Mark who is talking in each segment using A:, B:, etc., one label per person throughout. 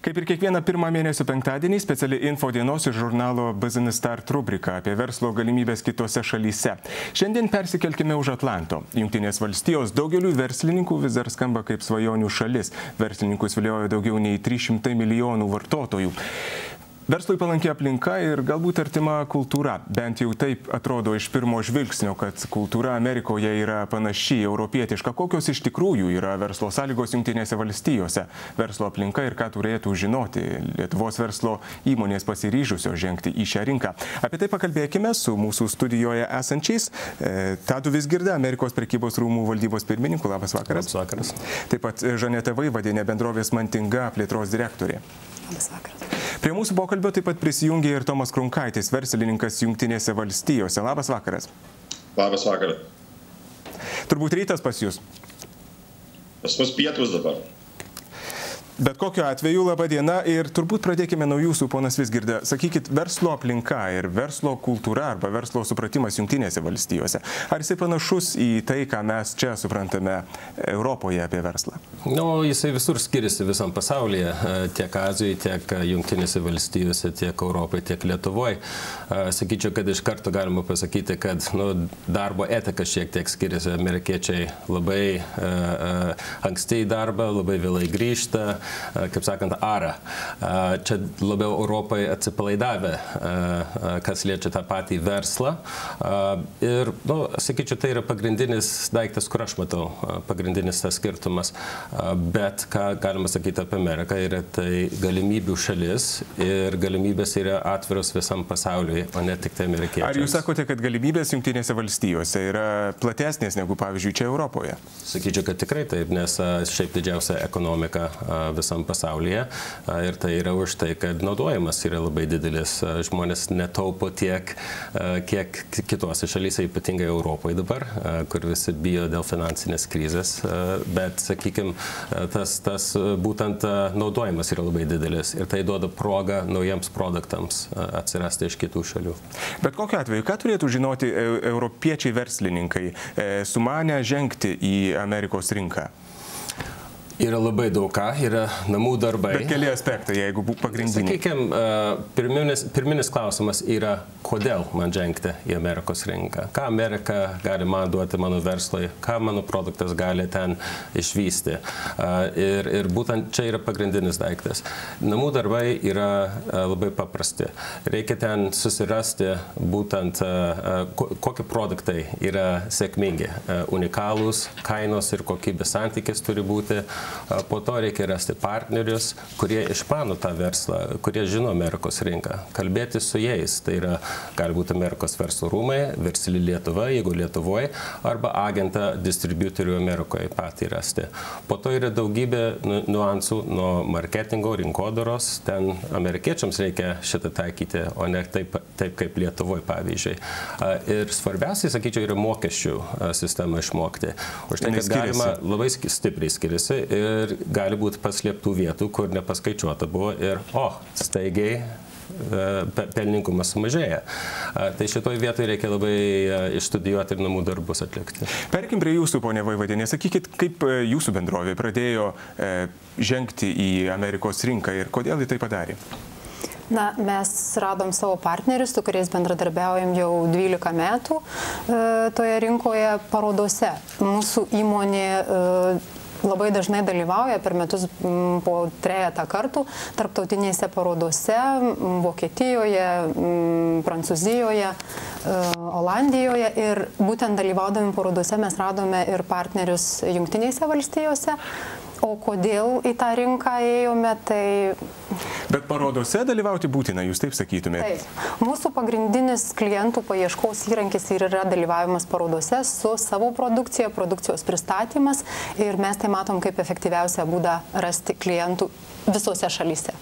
A: Kaip ir kiekvieną pirmą mėnesio penktadienį, speciali info dienos iš žurnalo Business Start rubrika apie verslo galimybės kitose šalyse. Šiandien persikelkime už Atlanto. Jungtinės valstijos daugeliu verslininkų vis dar skamba kaip svajonių šalis. Verslininkus vilioja daugiau nei 300 milijonų vartotojų. Verslui palanki aplinka ir galbūt artima kultūra. Bent jau taip atrodo iš pirmo žvilgsnio, kad kultūra Amerikoje yra panaši europietiška. Kokios iš tikrųjų yra verslo sąlygos Jungtinėse valstijose? Verslo aplinka ir ką turėtų žinoti Lietuvos verslo įmonės pasiryžusios žengti į šią rinką. Apie tai pakalbėkime su mūsų studijoje esančiais. Tadu Vizgirda, Amerikos prekybos rūmų valdybos pirmininku. Labas vakaras.
B: Labas vakaras.
A: Taip pat Žaneta Vaivadienė, bendrovės Mantinga plėtros direktorė.
C: Labas vakaras.
A: Prie mūsų pokalbio taip pat prisijungė ir Tomas Krunkaitis, verslininkas Jungtinėse valstijose. Labas vakaras.
D: Labas vakaras.
A: Turbūt rytas pas jūs?
D: Pas mus pietus dabar.
A: Bet kokiu atveju, laba diena ir turbūt pradėkime nuo jūsų, ponas Vizgirda. Sakykit, verslo aplinka ir verslo kultūra arba verslo supratimas Jungtinėse valstijose. Ar jisai panašus į tai, ką mes čia suprantame Europoje apie verslą?
B: Jisai visur skiriasi visam pasaulyje, tiek Azijoje, tiek Jungtinėse valstijose, tiek Europoje, tiek Lietuvoje. Sakyčiau, kad iš karto galima pasakyti, kad darbo etika šiek tiek skiriasi. Amerikiečiai labai anksti į darbą, labai vėlai grįžta. Kaip sakant, arą. Čia labiau Europai atsipalaidavę, kas liečia tą patį verslą. Ir, sakyčiau, tai yra pagrindinis daiktas, kur aš matau, pagrindinis tas skirtumas. Bet, ką galima sakyti apie Ameriką, yra tai galimybių šalis ir galimybės yra atviros visam pasauliui, o ne tik tai amerikiečiams.
A: Ar jūs sakote, kad galimybės Jungtinėse valstijose yra platesnės negu, pavyzdžiui, čia Europoje?
B: Sakyčiau, kad tikrai taip, nes šiaip didžiausia ekonomika visam pasaulyje ir tai yra už tai, kad naudojimas yra labai didelis. Žmonės netaupo tiek, kiek kitose šalyse, ypatingai Europoje dabar, kur visi bijo dėl finansinės krizės, bet, sakykime, tas būtent naudojimas yra labai didelis ir tai duoda progą naujiems produktams atsirasti iš kitų šalių.
A: Bet kokiu atveju, ką turėtų žinoti europiečiai verslininkai sumanę žengti į Amerikos rinką?
B: Yra labai daug ką, yra namų darbai.
A: Bet keli aspektai, jeigu pagrindiniai.
B: Sakykime, pirminis klausimas yra, kodėl man žengti į Amerikos rinką? Ką Amerika gali man duoti mano verslui? Ką mano produktas gali ten išvysti? Ir būtent čia yra pagrindinis daiktas. Namų darbai yra labai paprasti. Reikia ten susirasti būtent, kokie produktai yra sėkmingi, unikalūs, kainos ir kokybės santykis turi būti. Po to reikia rasti partnerius, kurie išmano tą verslą, kurie žino Amerikos rinką. Kalbėti su jais, tai yra, gali būti Amerikos verslo rūmai, Versli Lietuva, jeigu Lietuvoje, arba agentą distributorių Amerikoje patį rasti. Po to yra daugybė niuansų nuo marketingo, rinkodaros. Ten amerikiečiams reikia šitą taikyti, o ne taip kaip Lietuvoje, pavyzdžiui. Ir svarbiausiai, sakyčiau, yra mokesčių sistemą išmokti. Už tai, kad galima labai stipriai skiriasi. Ir gali būti paslėptų vietų, kur nepaskaičiuota buvo ir, staigiai pelningumas sumažėja. Tai šitoj vietoje reikia labai išstudijuoti ir namų darbus atlikti.
A: Perkim prie jūsų, ponė Vaivadienė. Sakykit, kaip jūsų bendrovė pradėjo žengti į Amerikos rinką ir kodėl jį tai padarė?
C: Mes radom savo partnerius, su kuriais bendradarbiaujam jau 12 metų toje rinkoje parodose. Mūsų įmonė labai dažnai dalyvauja per metus po 3 kartų tarptautinėse parodose Vokietijoje, Prancūzijoje, Olandijoje ir būtent dalyvaudami parodose mes radome ir partnerius Jungtinėse valstijose. O kodėl į tą rinką ėjome, tai...
A: Bet parodose dalyvauti būtina, jūs taip sakytumėte?
C: Taip. Mūsų pagrindinis klientų paieškos įrankis ir yra dalyvavimas parodose su savo produkcija, produkcijos pristatymas ir mes tai matom kaip efektyviausią būdą rasti klientų visose šalyse.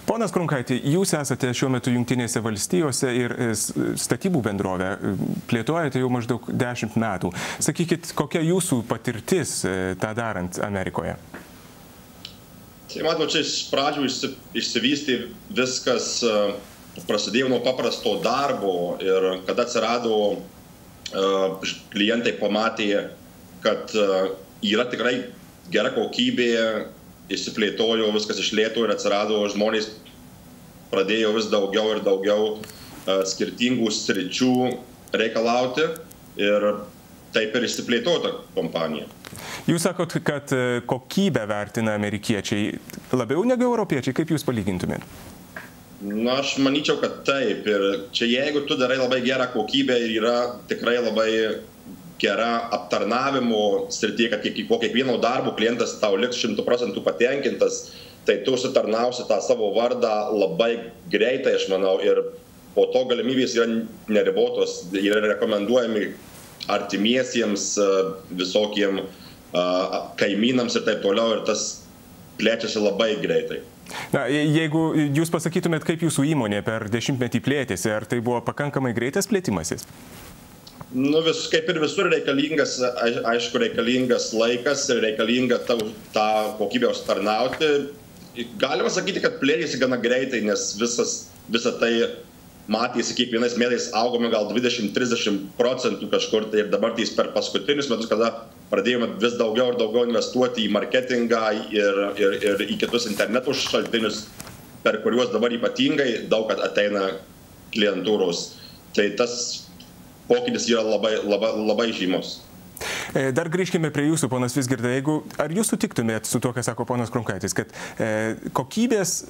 A: Ponas Krunkaiti, jūs esate šiuo metu Jungtinėse valstijose ir statybų bendrovę plėtojate jau maždaug 10 metų. Sakykit, kokia jūsų patirtis tą darant Amerikoje?
D: Tai matau, čia iš pradžių išsivystė viskas, prasidėjo nuo paprasto darbo ir kada atsirado klientai pamatė, kad yra tikrai gera kokybė, išsiplėtojo, viskas iš lėto ir atsirado žmonės, pradėjo vis daugiau ir daugiau skirtingų sričių reikalauti ir taip ir išsiplėtojo ta kompanija.
A: Jūs sakot, kad kokybę vertina amerikiečiai labiau negu europiečiai, kaip jūs palygintumėt?
D: Na, aš manyčiau, kad taip. Ir čia jeigu tu darai labai gerą kokybę ir yra tikrai labai gera aptarnavimo srityje, kad po kiekvieno darbo klientas tau liks 100% patenkintas, tai tu sutarnausi tą savo vardą labai greitai, aš manau, ir po to galimybės yra neribotos, yra rekomenduojami artimiesiems, visokiem kaimynams ir taip toliau, ir tas plečiasi labai greitai.
A: Na, jeigu jūs pasakytumėt, kaip jūsų įmonė per 10-metį plėtėsi, ar tai buvo pakankamai greitas plėtimasis?
D: Nu, kaip ir visur reikalingas, aišku, reikalingas laikas ir reikalinga tą kokybę užtarnauti. Galima sakyti, kad plėtėsi gana greitai, nes visa tai matėsi kiekvienais metais augome gal 20-30% kažkur, tai ir dabar tai per paskutinius metus, kada pradėjome vis daugiau ir daugiau investuoti į marketingą ir į kitus interneto šaltinius, per kuriuos dabar ypatingai daug ateina klientūros. Tai tas pokytis yra labai žymus.
A: Dar grįžkime prie jūsų, ponas Vizgirda. Ar jūs sutiktumėt su to, ką sako ponas Krunkaitis, kad kokybės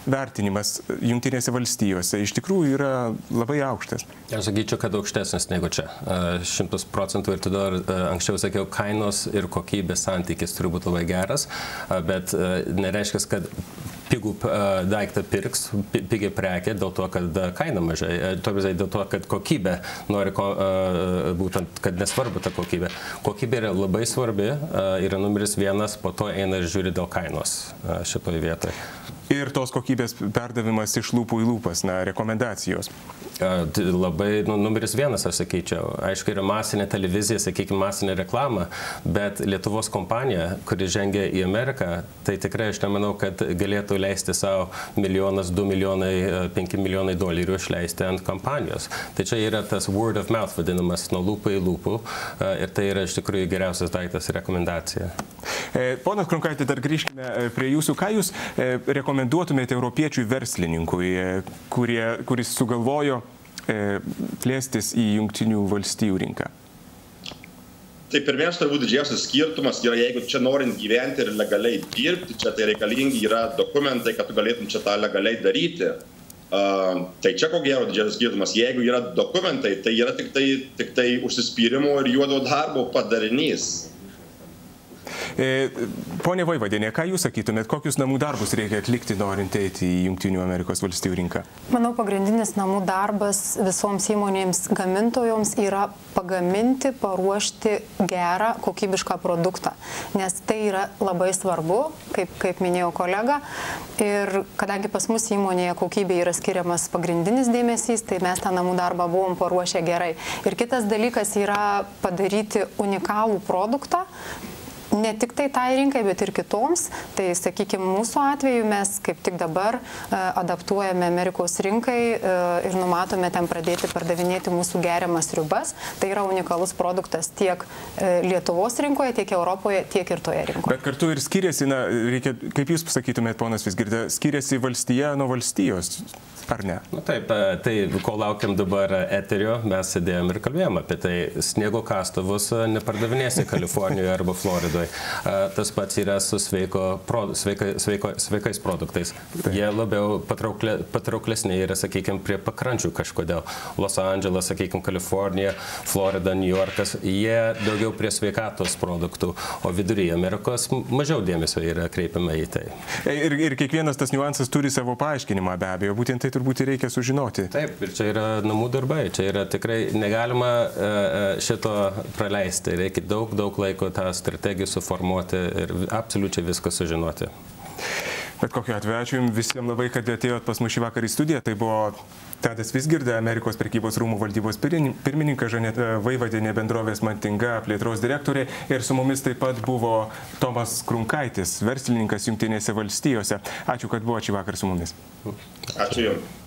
A: vertinimas Jungtinėse valstijose iš tikrųjų yra labai aukštas?
B: Aš sakyčiau, kad aukštesnis negu čia. 100% ir todėl anksčiau sakiau, kainos ir kokybės santykis turi būti labai geras, bet nereiškia, kad pigų daiktą pirks, pigiai prekė dėl to, kad kaina mažai, dėl to, kad kokybė nori būtent, kad nesvarbu ta kokybė. Kokybė yra labai svarbi, yra numeris 1, po to eina ir žiūri dėl kainos šitoje vietoje.
A: Ir tos kokybės perdavimas iš lūpų į lūpas, rekomendacijos.
B: Labai, numeris 1, aš sakyčiau. Aišku, yra masinė televizija, sakykime, masinė reklama, bet Lietuvos kompanija, kuri žengia į Ameriką, tai tikrai aš nemanau, kad galėtų leisti savo milijonas, 2 milijonai, 5 milijonai dolerių išleisti ant kampanijos. Tai čia yra tas word of mouth vadinamas, nuo lūpų į lūpų, ir tai yra iš tikrųjų geriausias daiktas rekomendacija.
A: Ponas Krunkaitė, dar grįžkime prie jūsų. Ką jūs rekomenduotumėte europiečiui verslininkui, kuris sugalvojo plėstis į Jungtinių valstijų rinką?
D: Tai pirmiausia, turbūt didžiausias skirtumas yra, jeigu čia norint gyventi ir legaliai dirbti, čia tai reikalingi yra dokumentai, kad tu galėtum čia tą legaliai daryti. Tai čia ko gero didžiausias skirtumas. Jeigu yra dokumentai, tai yra tik tai užsispyrimo ir juodo darbo padarinys.
A: Pone Vaivadienė, ką jūs sakytumėt, kokius namų darbus reikia atlikti, norint eiti į Jungtinių Amerikos valstijų rinką?
C: Manau, pagrindinis namų darbas visoms įmonėms gamintojoms yra pagaminti, paruošti gerą, kokybišką produktą. Nes tai yra labai svarbu, kaip minėjo kolega. Ir kadangi pas mus įmonėje kokybė yra skiriamas pagrindinis dėmesys, tai mes tą namų darbą buvom paruošę gerai. Ir kitas dalykas yra padaryti unikalų produktą, ne tik tai rinkai, bet ir kitoms. Tai, sakykime, mūsų atveju mes kaip tik dabar adaptuojame Amerikos rinkai ir numatome ten pradėti pardavinėti mūsų geriamas sriubas. Tai yra unikalus produktas tiek Lietuvos rinkoje, tiek Europoje, tiek ir toje rinkoje.
A: Bet kartu ir skiriasi, kaip jūs pasakytumėt, ponas Vizgirda, skiriasi valstija nuo valstijos, ar ne?
B: Nu, taip, tai kol laukiam dabar eterio, mes sėdėjom ir kalbėjom apie tai. Sniego kastuvus nepardavinėsi Kalifornijoje arba Floridoje. Tas pats yra su sveikais produktais. Jie labiau patrauklesni yra, sakykime, prie pakrančių kažkodėl. Los Andželas, sakykime, Kalifornija, Florida, New Yorkas, jie daugiau prie sveikatos produktų, o viduryje Amerikos mažiau dėmesio yra kreipiama į tai.
A: Ir kiekvienas tas niuansas turi savo paaiškinimą, be abejo, būtent tai turbūt reikia sužinoti.
B: Taip, ir čia yra namų darbai, čia yra tikrai negalima šito praleisti, reikia daug laiko tą strategiją suformuoti ir absoliučiai viską sužinoti.
A: Bet kokiu atveju, ačiū Jums visiems labai, kad atėjot pas mus šį vakarą į studiją. Tai buvo Tadas Vizgirda, Amerikos prekybos rūmų valdybos pirmininkas, Žaneta Vaivadienė, bendrovės Mantinga plėtros direktorė, ir su mumis taip pat buvo Tomas Krunkaitis, verslininkas Jungtinėse valstijose. Ačiū, kad buvo šį vakarą su mumis.
D: Ačiū Jums.